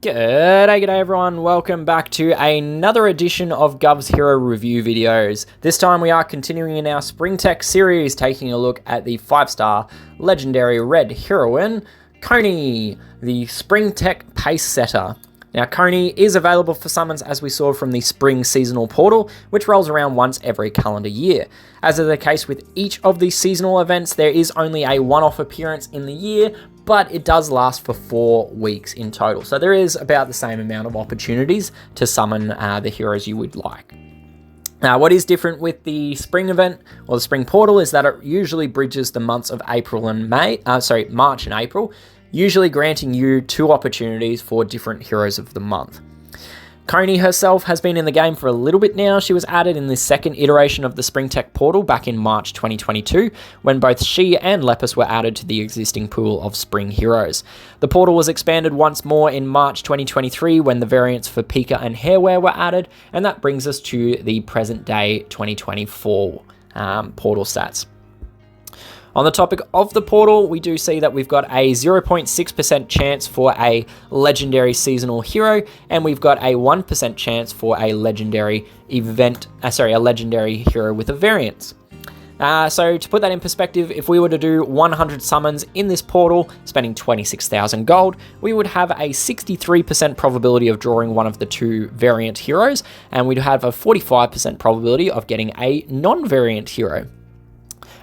G'day everyone, welcome back to another edition of Guvs Hero Review videos. This time we are continuing in our Springtech series, taking a look at the 5-star legendary red heroine, Coney, the Springtech Pacesetter. Now Coney is available for summons as we saw from the Spring Seasonal Portal, which rolls around once every calendar year. As is the case with each of these seasonal events, there is only a one-off appearance in the year, but it does last for 4 weeks in total. So there is about the same amount of opportunities to summon the heroes you would like. Now, what is different with the spring event or the spring portal is that it usually bridges the months of March and April, usually granting you 2 opportunities for different heroes of the month. Coney herself has been in the game for a little bit now. She was added in the second iteration of the Springtech portal back in March 2022, when both she and Lepus were added to the existing pool of spring heroes. The portal was expanded once more in March 2023 when the variants for Pika and Hairwear were added, and that brings us to the present day 2024 portal stats. On the topic of the portal, we do see that we've got a 0.6% chance for a legendary seasonal hero, and we've got a 1% chance for a legendary a legendary hero with a variance. So to put that in perspective, if we were to do 100 summons in this portal, spending 26,000 gold, we would have a 63% probability of drawing one of the 2 variant heroes, and we'd have a 45% probability of getting a non-variant hero.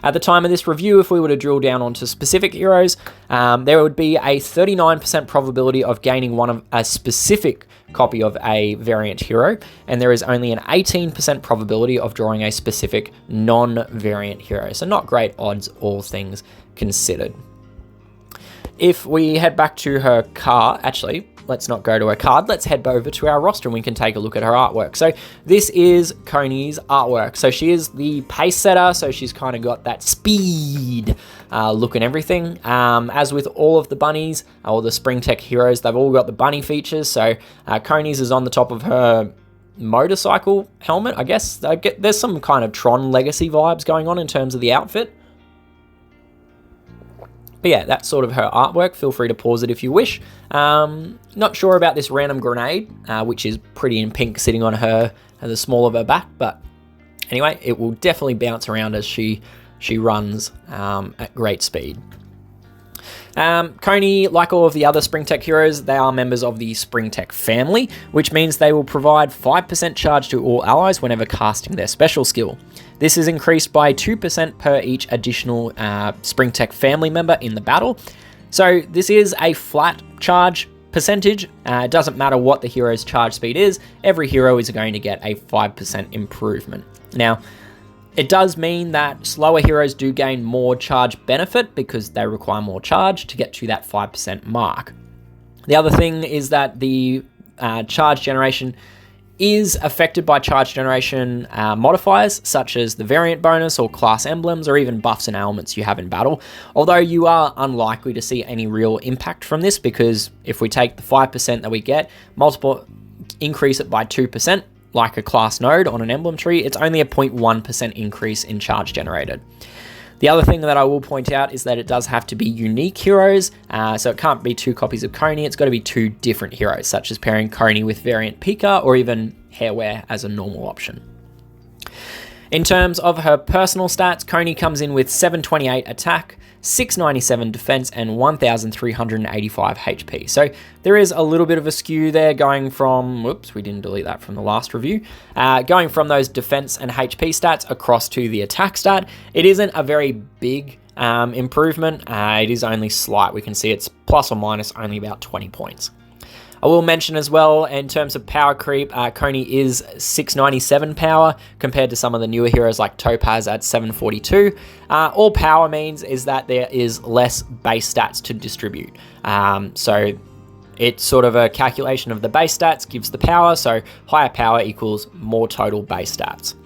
At the time of this review, if we were to drill down onto specific heroes, there would be a 39% probability of gaining a specific copy of a variant hero, and there is only an 18% probability of drawing a specific non-variant hero. So not great odds, all things considered. If we head back to her card, actually, let's not go to her card, let's head over to our roster and we can take a look at her artwork. So this is Coney's artwork. So she is the pace setter, so she's kind of got that speed look and everything. As with all of the bunnies, or the Springtech heroes, they've all got the bunny features. So Coney's is on the top of her motorcycle helmet, I guess. There's some kind of Tron Legacy vibes going on in terms of the outfit. But yeah, that's sort of her artwork. Feel free to pause it if you wish. Not sure about this random grenade, which is pretty in pink, sitting on her at the small of her back. But anyway, it will definitely bounce around as she runs at great speed. Coney, like all of the other Springtech heroes, they are members of the Springtech family, which means they will provide 5% charge to all allies whenever casting their special skill. This is increased by 2% per each additional Springtech family member in the battle. So this is a flat charge percentage. It doesn't matter what the hero's charge speed is, every hero is going to get a 5% improvement. Now, it does mean that slower heroes do gain more charge benefit because they require more charge to get to that 5% mark. The other thing is that the charge generation is affected by charge generation modifiers such as the variant bonus or class emblems or even buffs and ailments you have in battle, although you are unlikely to see any real impact from this because if we take the 5% that we get, increase it by 2%, like a class node on an emblem tree, it's only a 0.1% increase in charge generated. The other thing that I will point out is that it does have to be unique heroes, so it can't be 2 copies of Coney, it's got to be 2 different heroes, such as pairing Coney with variant Pika or even Hairwear as a normal option. In terms of her personal stats, Coney comes in with 728 attack, 697 defense, and 1,385 HP. So there is a little bit of a skew there going from, whoops, we didn't delete that from the last review, going from those defense and HP stats across to the attack stat. It isn't a very big improvement. It is only slight. We can see it's plus or minus only about 20 points. I will mention as well, in terms of power creep, Coney is 697 power compared to some of the newer heroes like Topaz at 742. All power means is that there is less base stats to distribute. So it's sort of a calculation of the base stats gives the power, so higher power equals more total base stats.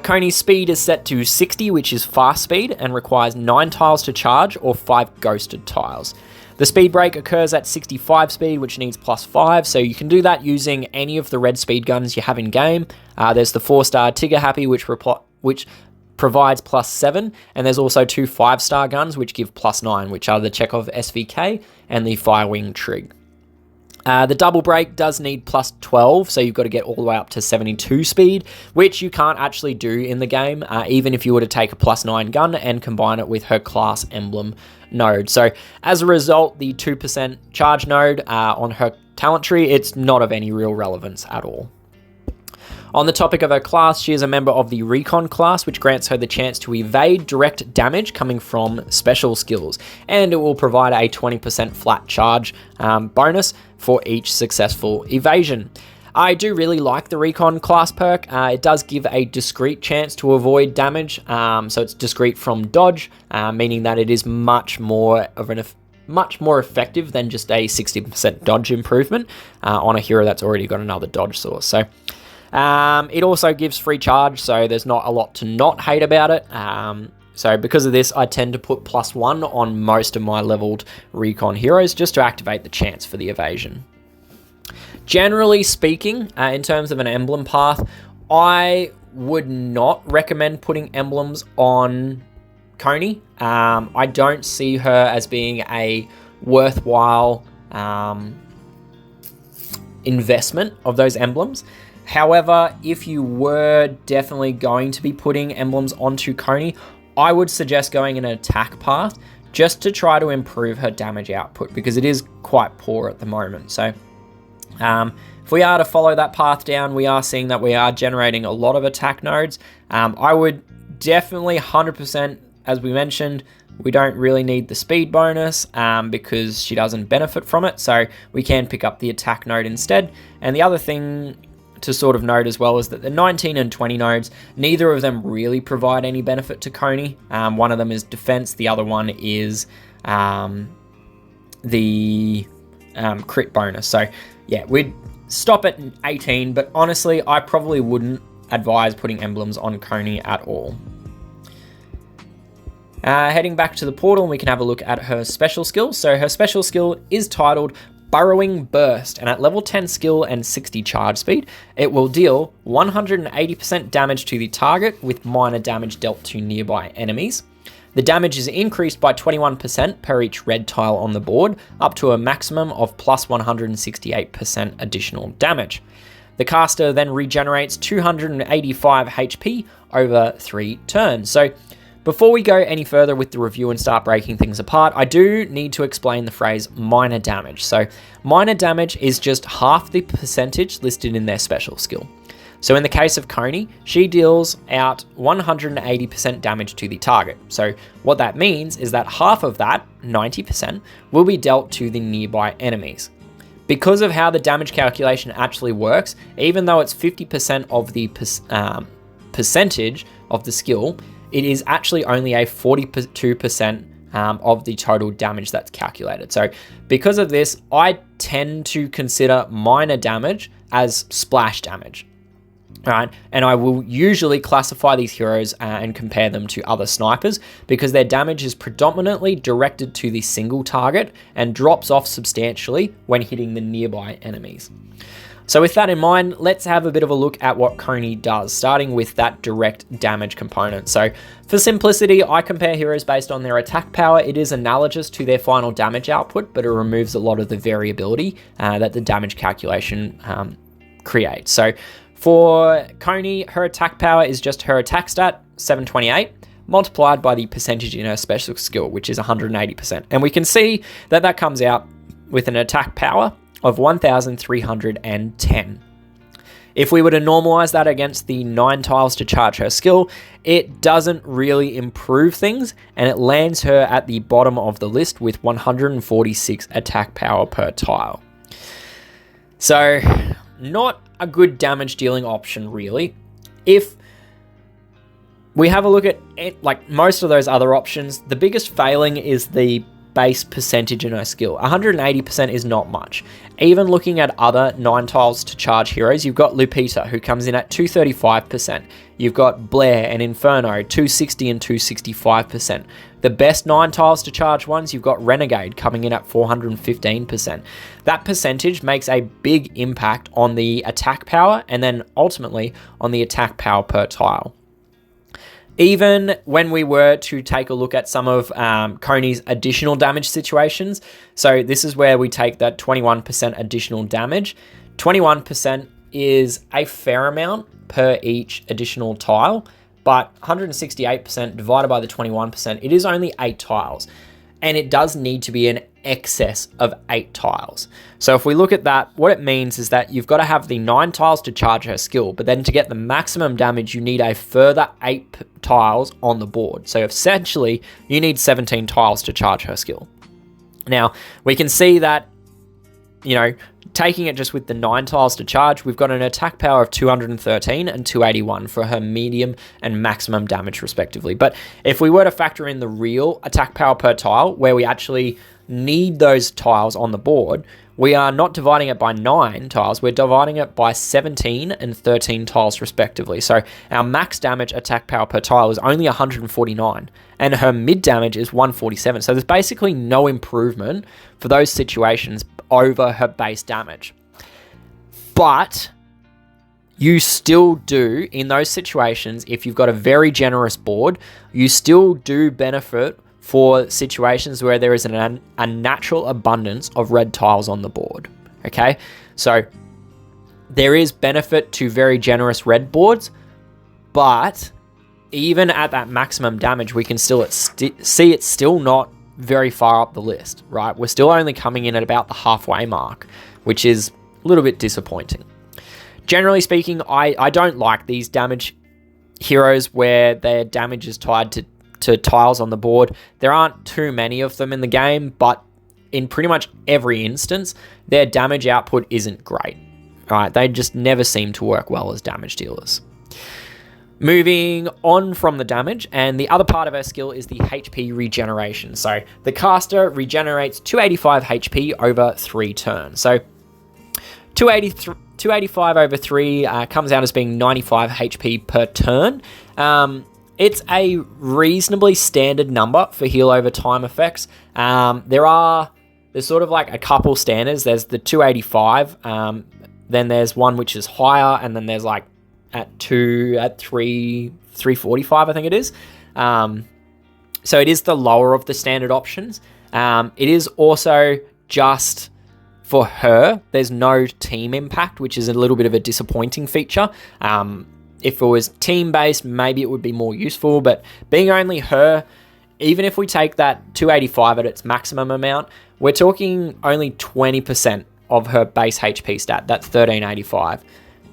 Coney's speed is set to 60, which is fast speed, and requires 9 tiles to charge or 5 ghosted tiles. The speed break occurs at 65 speed, which needs +5, so you can do that using any of the red speed guns you have in game. There's the 4-star Tigger Happy, which provides +7, and there's also 2 5-star guns, which give +9, which are the Chekhov SVK and the Firewing Trig. The double break does need plus 12, so you've got to get all the way up to 72 speed, which you can't actually do in the game, even if you were to take a plus 9 gun and combine it with her class emblem node. So as a result, the 2% charge node on her talent tree, it's not of any real relevance at all. On the topic of her class, she is a member of the Recon class, which grants her the chance to evade direct damage coming from special skills, and it will provide a 20% flat charge bonus for each successful evasion. I do really like the Recon class perk. It does give a discrete chance to avoid damage, so it's discrete from dodge, meaning that it is much more effective than just a 60% dodge improvement on a hero that's already got another dodge source. So it also gives free charge, so there's not a lot to not hate about it. So because of this, I tend to put +1 on most of my leveled Recon heroes just to activate the chance for the evasion. Generally speaking, in terms of an emblem path, I would not recommend putting emblems on Coney. I don't see her as being a worthwhile investment of those emblems. However, if you were definitely going to be putting emblems onto Coney, I would suggest going an attack path just to try to improve her damage output, because it is quite poor at the moment. So if we are to follow that path down, we are seeing that we are generating a lot of attack nodes. I would definitely 100%, as we mentioned, we don't really need the speed bonus because she doesn't benefit from it. So we can pick up the attack node instead. And the other thing to sort of note as well is that the 19 and 20 nodes, neither of them really provide any benefit to Coney. One of them is defense, the other one is the crit bonus. So yeah, we'd stop at 18, but honestly, I probably wouldn't advise putting emblems on Coney at all. Heading back to the portal, we can have a look at her special skill. So her special skill is titled Burrowing Burst, and at level 10 skill and 60 charge speed, it will deal 180% damage to the target with minor damage dealt to nearby enemies. The damage is increased by 21% per each red tile on the board, up to a maximum of plus 168% additional damage. The caster then regenerates 285 HP over 3 turns. So before we go any further with the review and start breaking things apart, I do need to explain the phrase minor damage. So minor damage is just half the percentage listed in their special skill. So in the case of Coney, she deals out 180% damage to the target. So what that means is that half of that, 90%, will be dealt to the nearby enemies. Because of how the damage calculation actually works, even though it's 50% of the percentage of the skill, it is actually only a 42% of the total damage that's calculated. So because of this, I tend to consider minor damage as splash damage. All right, and I will usually classify these heroes and compare them to other snipers because their damage is predominantly directed to the single target and drops off substantially when hitting the nearby enemies. So with that in mind, let's have a bit of a look at what Coney does, starting with that direct damage component. So for simplicity, I compare heroes based on their attack power. It is analogous to their final damage output, but it removes a lot of the variability that the damage calculation creates. So for Coney, her attack power is just her attack stat, 728, multiplied by the percentage in her special skill, which is 180%. And we can see that that comes out with an attack power of 1,310. If we were to normalize that against the 9 tiles to charge her skill, it doesn't really improve things, and it lands her at the bottom of the list with 146 attack power per tile. So, not a good damage dealing option, really. If we have a look at it, like most of those other options, the biggest failing is the base percentage in her skill. 180% is not much. Even looking at other 9 tiles to charge heroes, you've got Lupita, who comes in at 235%. You've got Blair and Inferno, 260 and 265%. The best 9 tiles to charge ones, you've got Renegade coming in at 415%. That percentage makes a big impact on the attack power and then ultimately on the attack power per tile. Even when we were to take a look at some of Coney's additional damage situations, so this is where we take that 21% additional damage. 21% is a fair amount per each additional tile, but 168% divided by the 21%, it is only 8 tiles. And it does need to be an excess of 8 tiles. So if we look at that, what it means is that you've got to have the 9 tiles to charge her skill, but then to get the maximum damage, you need a further 8 tiles on the board. So essentially, you need 17 tiles to charge her skill. Now, we can see that, you know, taking it just with the 9 tiles to charge, we've got an attack power of 213 and 281 for her medium and maximum damage respectively. But if we were to factor in the real attack power per tile, where we actually need those tiles on the board, we are not dividing it by 9 tiles, we're dividing it by 17 and 13 tiles respectively. So our max damage attack power per tile is only 149 and her mid damage is 147. So there's basically no improvement for those situations over her base damage. But you still do, in those situations, if you've got a very generous board, you still do benefit for situations where there is a natural abundance of red tiles on the board, okay? So there is benefit to very generous red boards, but even at that maximum damage, we can still see it's still not very far up the list, right? We're still only coming in at about the halfway mark, which is a little bit disappointing. Generally speaking, I don't like these damage heroes where their damage is tied to tiles on the board. There aren't too many of them in the game, but in pretty much every instance, their damage output isn't great, right? They just never seem to work well as damage dealers. Moving on from the damage, and the other part of her skill is the HP regeneration. So the caster regenerates 285 HP over 3 turns. So 285 over 3 comes out as being 95 HP per turn. It's a reasonably standard number for heal over time effects. There's sort of like a couple standards. There's the 285, then there's one which is higher, and then there's like at 345, I think it is. So it is the lower of the standard options. It is also just for her. There's no team impact, which is a little bit of a disappointing feature. If it was team-based, maybe it would be more useful, but being only her, even if we take that 285 at its maximum amount, we're talking only 20% of her base HP stat, that's 1385.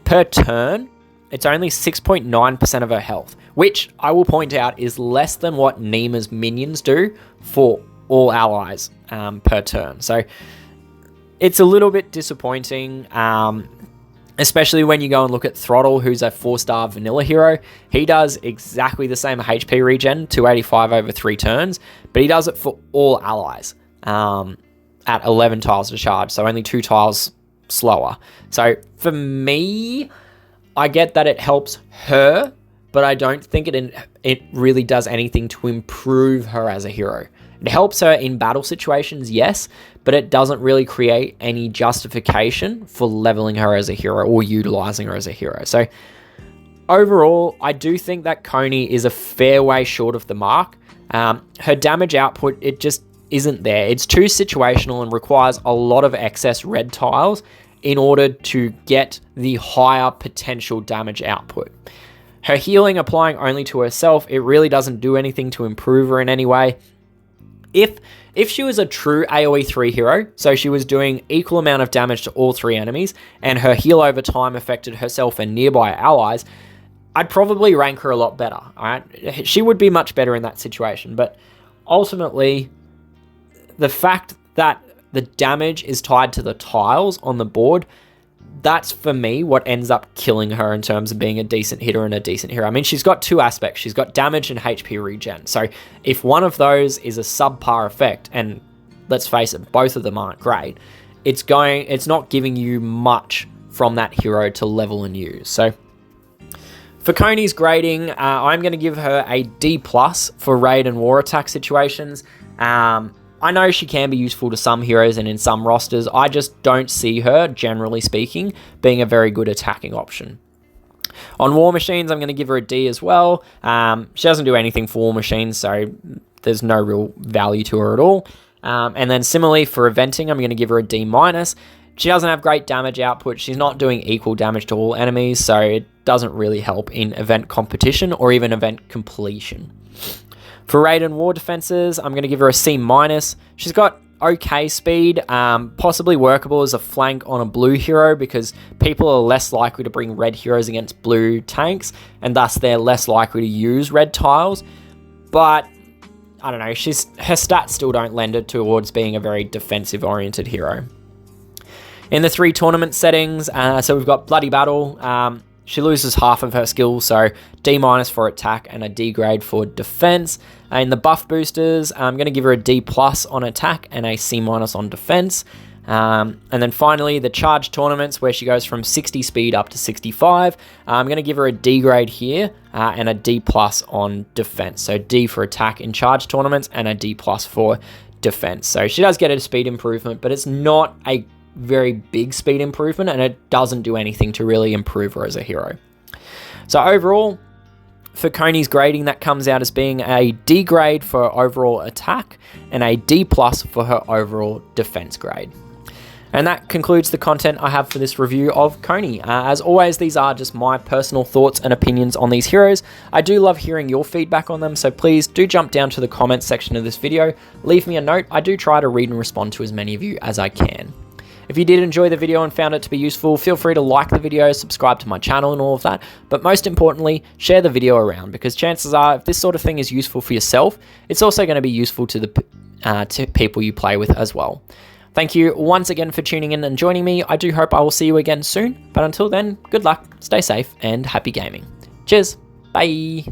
Per turn, it's only 6.9% of her health, which I will point out is less than what Nima's minions do for all allies per turn. So it's a little bit disappointing, especially when you go and look at Throttle, who's a 4-star vanilla hero. He does exactly the same HP regen, 285 over 3 turns, but he does it for all allies at 11 tiles to charge, so only 2 tiles slower. So for me, I get that it helps her, but I don't think it really does anything to improve her as a hero. It helps her in battle situations, yes, but it doesn't really create any justification for leveling her as a hero or utilizing her as a hero. So overall, I do think that Coney is a fair way short of the mark. Her damage output, it just isn't there. It's too situational and requires a lot of excess red tiles in order to get the higher potential damage output. Her healing applying only to herself, it really doesn't do anything to improve her in any way. If she was a true AoE 3 hero, so she was doing equal amount of damage to all 3 enemies, and her heal over time affected herself and nearby allies, I'd probably rank her a lot better, alright? She would be much better in that situation, but ultimately, the fact that the damage is tied to the tiles on the board, that's for me what ends up killing her in terms of being a decent hitter and a decent hero. I mean, she's got 2 aspects. She's got damage and HP regen. So if one of those is a subpar effect, and let's face it, both of them aren't great, it's not giving you much from that hero to level and use. So for Coney's grading, I'm going to give her a D+ for raid and war attack situations. I know she can be useful to some heroes and in some rosters. I just don't see her, generally speaking, being a very good attacking option. On War Machines, I'm going to give her a D as well. She doesn't do anything for War Machines, so there's no real value to her at all. And then similarly for Eventing, I'm going to give her a D-. She doesn't have great damage output. She's not doing equal damage to all enemies, so it doesn't really help in event competition or even event completion. For Raid and War Defenses, I'm going to give her a C-. She's got okay speed, possibly workable as a flank on a blue hero because people are less likely to bring red heroes against blue tanks, and thus they're less likely to use red tiles. But I don't know, her stats still don't lend her towards being a very defensive-oriented hero. In the 3 tournament settings, so we've got Bloody Battle. She loses half of her skills, so D- for attack and a D grade for defense. In the buff boosters, I'm going to give her a D+ on attack and a C- on defense. And then finally, the charge tournaments where she goes from 60 speed up to 65. I'm going to give her a D grade here and a D+ on defense. So D for attack in charge tournaments and a D+ for defense. So she does get a speed improvement, but it's not a very big speed improvement, and it doesn't do anything to really improve her as a hero. So overall, for Coney's grading, that comes out as being a D grade for overall attack and a D+ for her overall defense grade. And that concludes the content I have for this review of Coney. As always, these are just my personal thoughts and opinions on these heroes. I do love hearing your feedback on them, so please do jump down to the comments section of this video, leave me a note. I do try to read and respond to as many of you as I can. If you did enjoy the video and found it to be useful, feel free to like the video, subscribe to my channel and all of that, but most importantly, share the video around, because chances are, if this sort of thing is useful for yourself, it's also going to be useful to to people you play with as well. Thank you once again for tuning in and joining me. I do hope I will see you again soon, but until then, good luck, stay safe, and happy gaming. Cheers, bye!